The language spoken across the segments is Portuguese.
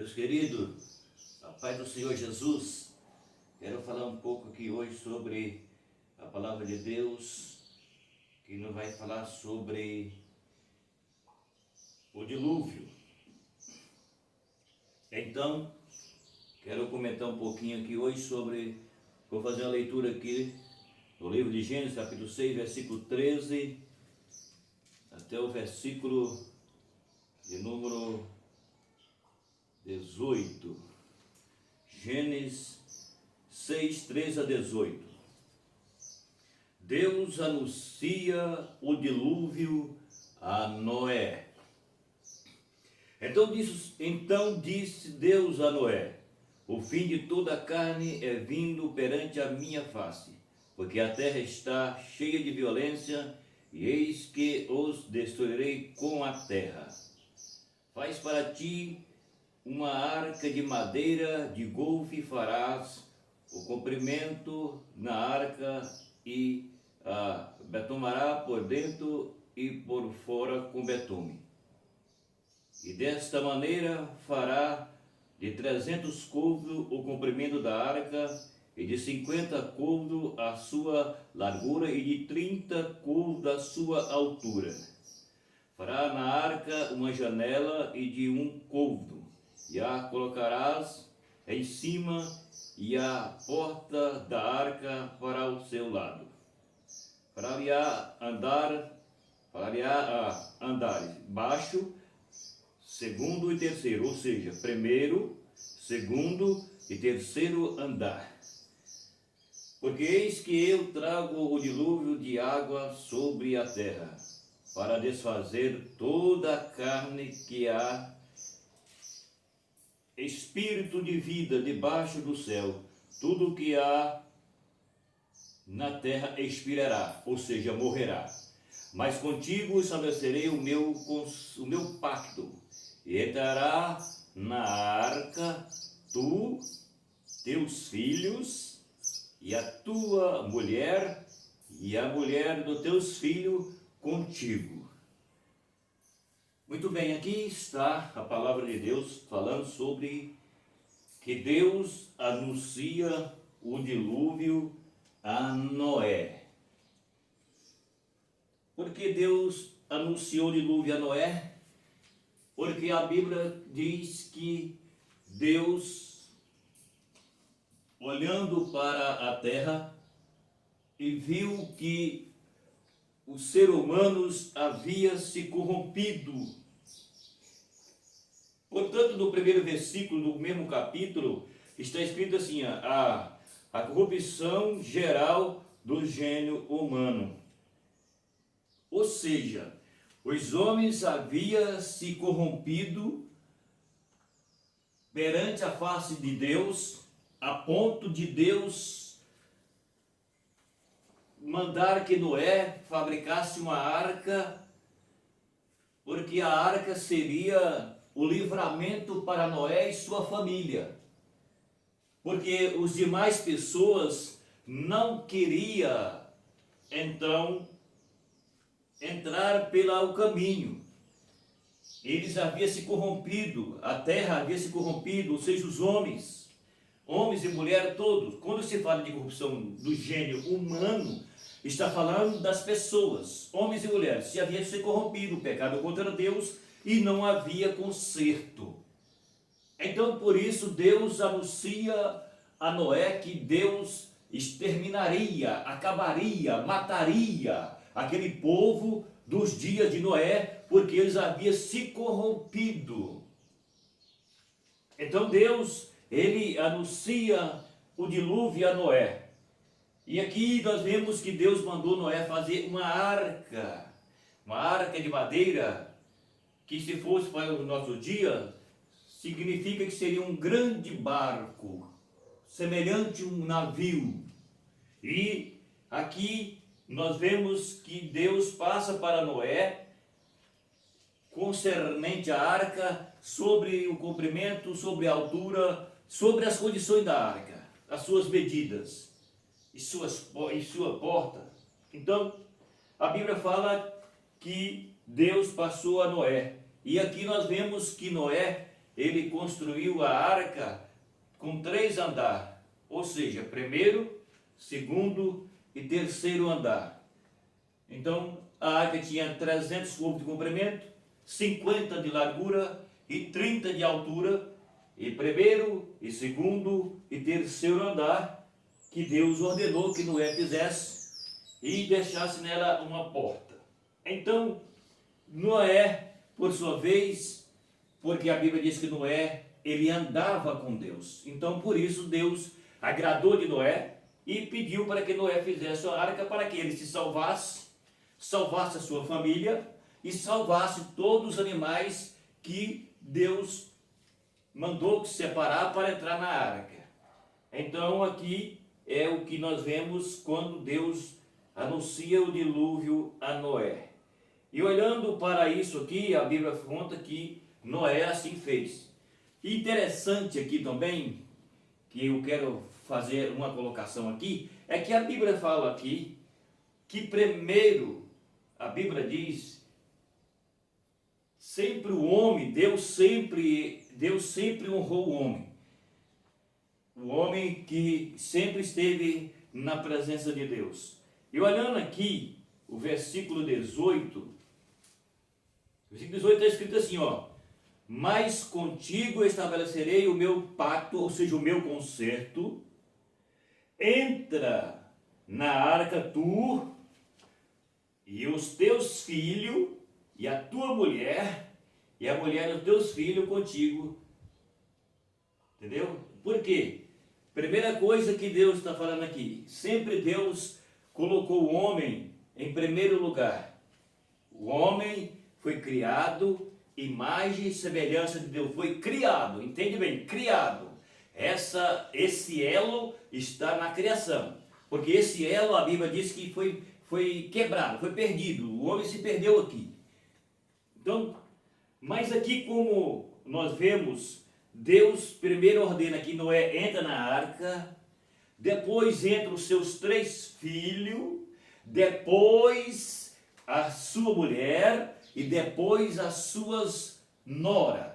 Meus queridos, a paz do Senhor Jesus, quero falar um pouco aqui hoje sobre a palavra de Deus, que nos vai falar sobre o dilúvio. Então, quero comentar um pouquinho aqui hoje vou fazer uma leitura aqui no livro de Gênesis, capítulo 6, versículo 13, até o versículo de número 18. Gênesis 6, 13 a 18. Deus anuncia o dilúvio a Noé. Então disse Deus a Noé: o fim de toda a carne é vindo perante a minha face, porque a terra está cheia de violência, e eis que os destruirei com a terra. Faz para ti uma arca de madeira de golfe, farás o comprimento na arca e a betomará por dentro e por fora com betume. E desta maneira fará de 300 côvados o comprimento da arca, e de 50 côvados a sua largura, e de 30 côvados a sua altura. Fará na arca uma janela e de 1 côvado, e a colocarás em cima, e a porta da arca para o seu lado. Fará-lhe-á andar baixo, segundo e terceiro, ou seja, primeiro, segundo e terceiro andar. Porque eis que eu trago o dilúvio de água sobre a terra, para desfazer toda a carne que há espírito de vida debaixo do céu. Tudo que há na terra expirará, ou seja, morrerá. Mas contigo estabelecerei o meu pacto, e entrará na arca tu, teus filhos, e a tua mulher, e a mulher dos teus filhos contigo. Muito bem, aqui está a palavra de Deus falando sobre que Deus anuncia o dilúvio a Noé. Por que Deus anunciou o dilúvio a Noé? Porque a Bíblia diz que Deus, olhando para a terra, e viu que os seres humanos haviam se corrompido. Portanto, no primeiro versículo do mesmo capítulo, está escrito assim: a corrupção geral do gênero humano. Ou seja, os homens haviam se corrompido perante a face de Deus, a ponto de Deus mandar que Noé fabricasse uma arca, porque a arca seria o livramento para Noé e sua família. Porque os demais pessoas não queriam, então, entrar pelo caminho. Eles haviam se corrompido, a terra havia se corrompido, ou seja, os homens e mulheres todos. Quando se fala de corrupção do gênero humano, está falando das pessoas, homens e mulheres, se haviam se corrompido, pecado contra Deus, e não havia conserto. Então, por isso, Deus anuncia a Noé que Deus exterminaria, acabaria, mataria aquele povo dos dias de Noé, porque eles haviam se corrompido. Então Deus, ele anuncia o dilúvio a Noé. E aqui nós vemos que Deus mandou Noé fazer uma arca de madeira, que se fosse para o nosso dia, significa que seria um grande barco, semelhante a um navio. E aqui nós vemos que Deus passa para Noé, concernente à arca, sobre o comprimento, sobre a altura, sobre as condições da arca, as suas medidas e sua porta. Então, a Bíblia fala que Deus passou a Noé. E aqui nós vemos que Noé, ele construiu a arca com 3 andares, ou seja, primeiro, segundo e terceiro andar. Então, a arca tinha 300 côvados de comprimento, 50 de largura e 30 de altura, e primeiro, e segundo e terceiro andar, que Deus ordenou que Noé fizesse e deixasse nela uma porta. Então, Noé, por sua vez, porque a Bíblia diz que Noé, ele andava com Deus. Então, por isso, Deus agradou de Noé e pediu para que Noé fizesse a arca para que ele se salvasse, salvasse a sua família e salvasse todos os animais que Deus mandou separar para entrar na arca. Então, aqui é o que nós vemos quando Deus anuncia o dilúvio a Noé. E olhando para isso aqui, a Bíblia conta que Noé assim fez. Interessante aqui também, que eu quero fazer uma colocação aqui, é que a Bíblia fala aqui que primeiro, a Bíblia diz, sempre o homem, Deus sempre honrou o homem. O homem que sempre esteve na presença de Deus. E olhando aqui, o versículo 18 está escrito assim, ó: mas contigo estabelecerei o meu pacto, ou seja, o meu concerto. Entra na arca tu e os teus filhos e a tua mulher e a mulher dos teus filhos contigo. Entendeu? Por quê? Primeira coisa que Deus está falando aqui, sempre Deus colocou o homem em primeiro lugar. O homem foi criado, imagem e semelhança de Deus, foi criado, entende bem? Criado. Esse elo está na criação, porque esse elo, a Bíblia diz que foi quebrado, foi perdido, o homem se perdeu aqui. Então, mas aqui como nós vemos, Deus primeiro ordena que Noé entra na arca, depois entra os seus 3 filhos, depois a sua mulher e depois as suas noras.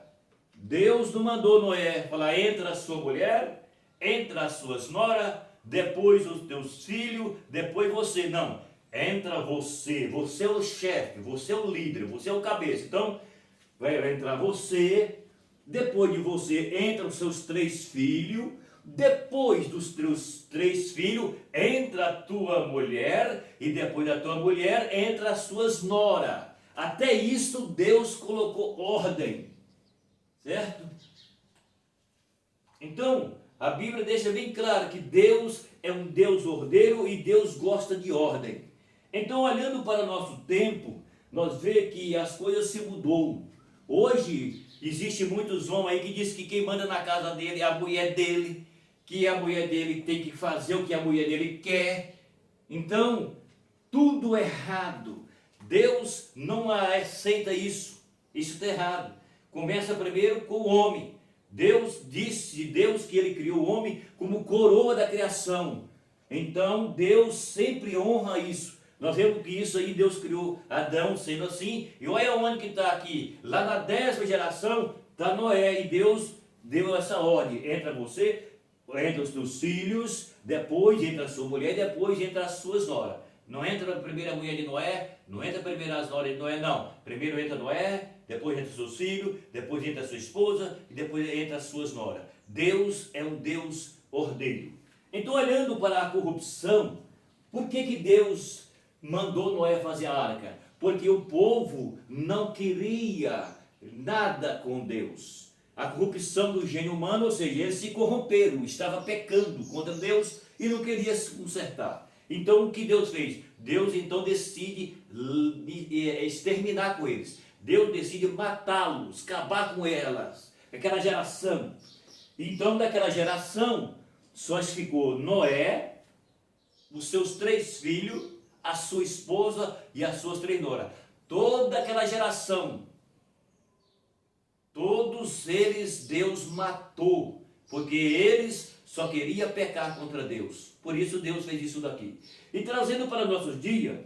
Deus não mandou Noé falar: entra a sua mulher, entra as suas noras, depois os teus filhos, depois você. Não, entra você, você é o chefe, você é o líder, você é o cabeça. Então, vai entrar você, depois de você entra os seus 3 filhos, depois dos teus 3 filhos entra a tua mulher, e depois da tua mulher entra as suas noras. Até isso Deus colocou ordem, certo? Então, a Bíblia deixa bem claro que Deus é um Deus ordeiro e Deus gosta de ordem. Então, olhando para o nosso tempo, nós vemos que as coisas se mudou. Hoje, existe muitos homens aí que dizem que quem manda na casa dele é a mulher dele, que a mulher dele tem que fazer o que a mulher dele quer. Então, tudo errado. Deus não aceita isso. Isso está errado. Começa primeiro com o homem. Deus disse de Deus que ele criou o homem como coroa da criação. Então, Deus sempre honra isso. Nós vemos que isso aí Deus criou Adão sendo assim. E olha onde que está aqui. Lá na 10ª geração está Noé. E Deus deu essa ordem. Entra você, entra os teus filhos, depois entra a sua mulher, depois entra as suas noras. Não entra a primeira mulher de Noé, não entra primeiro as noras de Noé, não. Primeiro entra Noé, depois entra os seus filhos, depois entra a sua esposa e depois entra as suas noras. Deus é um Deus ordeiro. Então, olhando para a corrupção, por que Deus mandou Noé fazer a arca? Porque o povo não queria nada com Deus. A corrupção do gênio humano, ou seja, eles se corromperam, estava pecando contra Deus e não queria se consertar. Então, o que Deus fez? Deus então decide exterminar com eles. Deus decide matá-los, acabar com elas, aquela geração. Então, daquela geração, só ficou Noé, os seus 3 filhos, a sua esposa e as suas 3 noras. Toda aquela geração, todos eles Deus matou, porque eles só queriam pecar contra Deus. Por isso Deus fez isso daqui. E trazendo para nossos dias,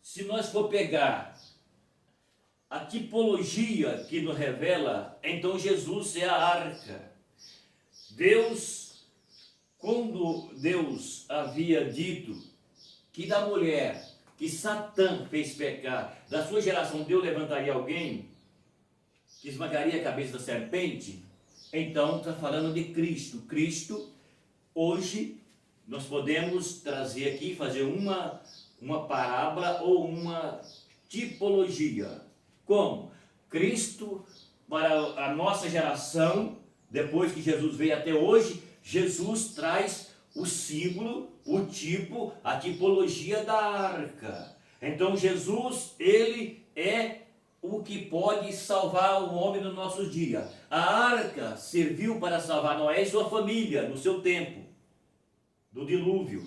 se nós for pegar a tipologia que nos revela, então Jesus é a arca. Deus, quando Deus havia dito que da mulher que Satã fez pecar, da sua geração Deus levantaria alguém que esmagaria a cabeça da serpente, então está falando de Cristo. Cristo, hoje, nós podemos trazer aqui, fazer uma parábola ou uma tipologia. Como? Cristo, para a nossa geração, depois que Jesus veio até hoje, Jesus traz o símbolo, o tipo, a tipologia da arca. Então Jesus, ele é o que pode salvar o homem no nosso dia. A arca serviu para salvar Noé e sua família no seu tempo do dilúvio.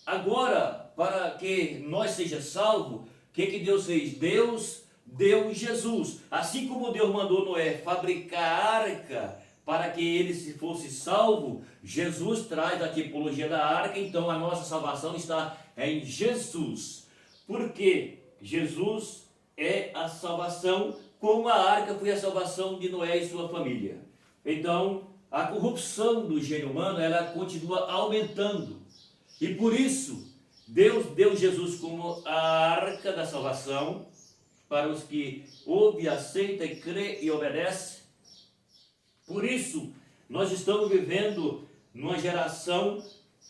Agora, para que nós seja salvo, o que Deus fez? Deus deu Jesus. Assim como Deus mandou Noé fabricar a arca para que ele se fosse salvo, Jesus traz a tipologia da arca. Então a nossa salvação está em Jesus. Porque Jesus é a salvação, como a arca foi a salvação de Noé e sua família. Então, a corrupção do gênio humano, ela continua aumentando. E por isso, Deus deu Jesus como a arca da salvação, para os que ouvem, aceitam, e crê e obedece. Por isso, nós estamos vivendo numa geração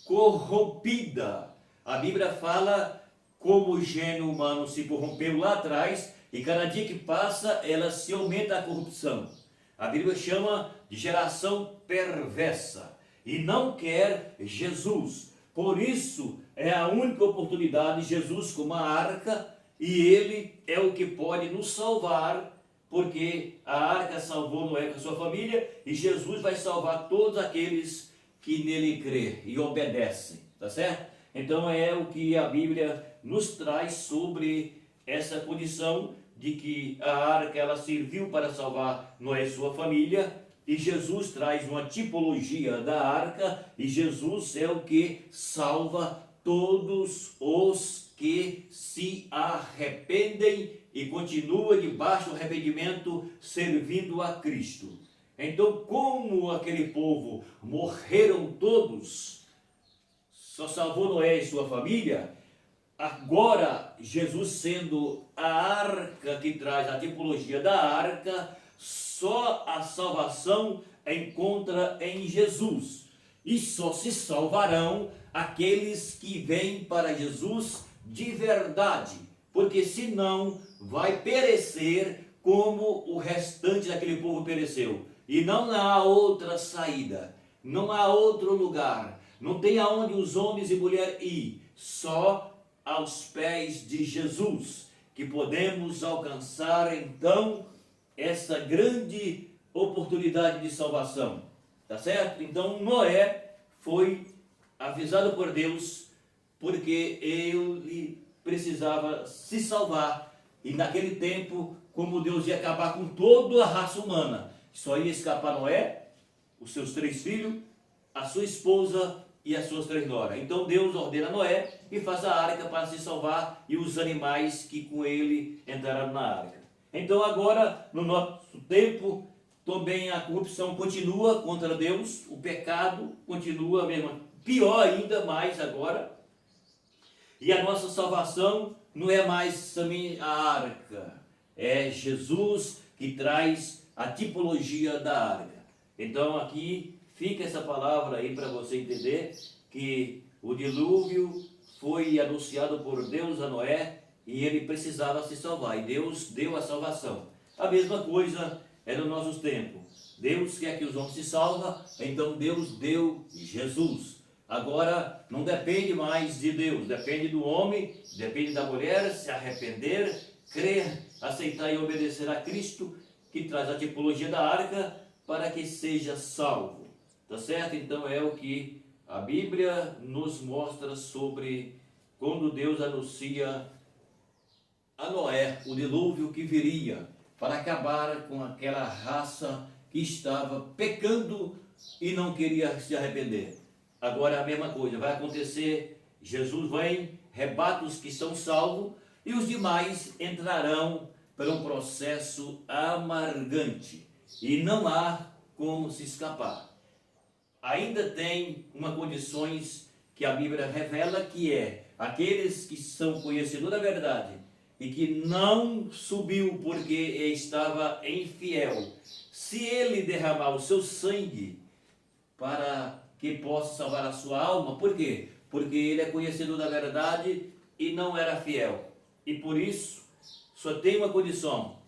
corrompida. A Bíblia fala como o gênio humano se corrompeu lá atrás, e cada dia que passa, ela se aumenta a corrupção. A Bíblia chama de geração perversa, e não quer Jesus. Por isso, é a única oportunidade, Jesus como a arca, e ele é o que pode nos salvar, porque a arca salvou Noé com a sua família, e Jesus vai salvar todos aqueles que nele crê e obedecem, tá certo? Então é o que a Bíblia nos traz sobre essa condição de que a arca ela serviu para salvar Noé e sua família, e Jesus traz uma tipologia da arca, e Jesus é o que salva todos os que se arrependem e continuam debaixo do arrependimento servindo a Cristo. Então, como aquele povo morreram todos, só salvou Noé e sua família, agora Jesus sendo a arca que traz a tipologia da arca, só a salvação encontra em Jesus. E só se salvarão aqueles que vêm para Jesus de verdade, porque senão vai perecer como o restante daquele povo pereceu. E não há outra saída, não há outro lugar, não tem aonde os homens e mulheres ir, só aos pés de Jesus, que podemos alcançar então essa grande oportunidade de salvação, tá certo? Então Noé foi avisado por Deus, porque ele precisava se salvar, e naquele tempo, como Deus ia acabar com toda a raça humana, só ia escapar Noé, os seus 3 filhos, a sua esposa e as suas 3 noras. Então Deus ordena a Noé e faz a arca para se salvar, e os animais que com ele entraram na arca. Então agora, no nosso tempo, também a corrupção continua contra Deus, o pecado continua mesmo, pior ainda mais agora, e a nossa salvação não é mais também a arca, é Jesus que traz a tipologia da arca. Então aqui fica essa palavra aí para você entender que o dilúvio foi anunciado por Deus a Noé, e ele precisava se salvar, e Deus deu a salvação. A mesma coisa é nos nossos tempos. Deus quer que os homens se salvem, então Deus deu Jesus. Agora não depende mais de Deus, depende do homem, depende da mulher se arrepender, crer, aceitar e obedecer a Cristo, que traz a tipologia da arca, para que seja salvo. Tá certo? Então é o que a Bíblia nos mostra sobre quando Deus anuncia a Noé o dilúvio que viria para acabar com aquela raça que estava pecando e não queria se arrepender. Agora é a mesma coisa, vai acontecer, Jesus vem, rebate os que são salvos, e os demais entrarão para um processo amargante e não há como se escapar. Ainda tem uma condições que a Bíblia revela, que é aqueles que são conhecedores da verdade e que não subiu porque estava infiel, se ele derramar o seu sangue para que possa salvar a sua alma, por quê? Porque ele é conhecedor da verdade e não era fiel. E por isso, só tem uma condição: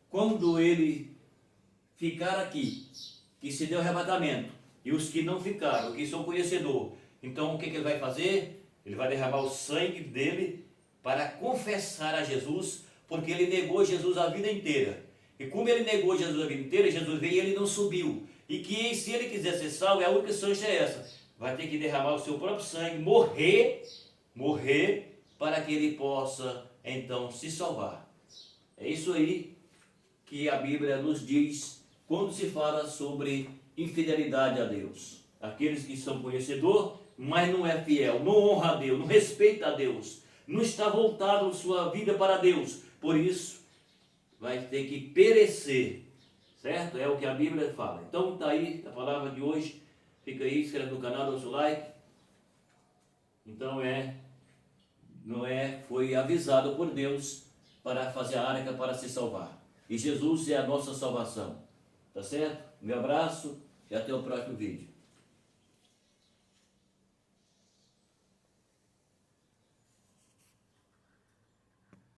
quando ele ficar aqui, que se deu arrebatamento, e os que não ficaram, que são conhecedor, então o que ele vai fazer? Ele vai derramar o sangue dele para confessar a Jesus, porque ele negou Jesus a vida inteira. E como ele negou Jesus a vida inteira, Jesus veio e ele não subiu. E que se ele quiser ser salvo, a única chance é essa: vai ter que derramar o seu próprio sangue, morrer, para que ele possa então se salvar. É isso aí que a Bíblia nos diz quando se fala sobre infidelidade a Deus. Aqueles que são conhecedor, mas não é fiel, não honra a Deus, não respeita a Deus, não está voltado sua vida para Deus, por isso vai ter que perecer, certo? É o que a Bíblia fala. Então está aí a palavra de hoje. Fica aí, inscreve no canal, dá o seu like. Então Noé foi avisado por Deus para fazer a arca para se salvar. E Jesus é a nossa salvação. Tá certo? Um abraço e até o próximo vídeo.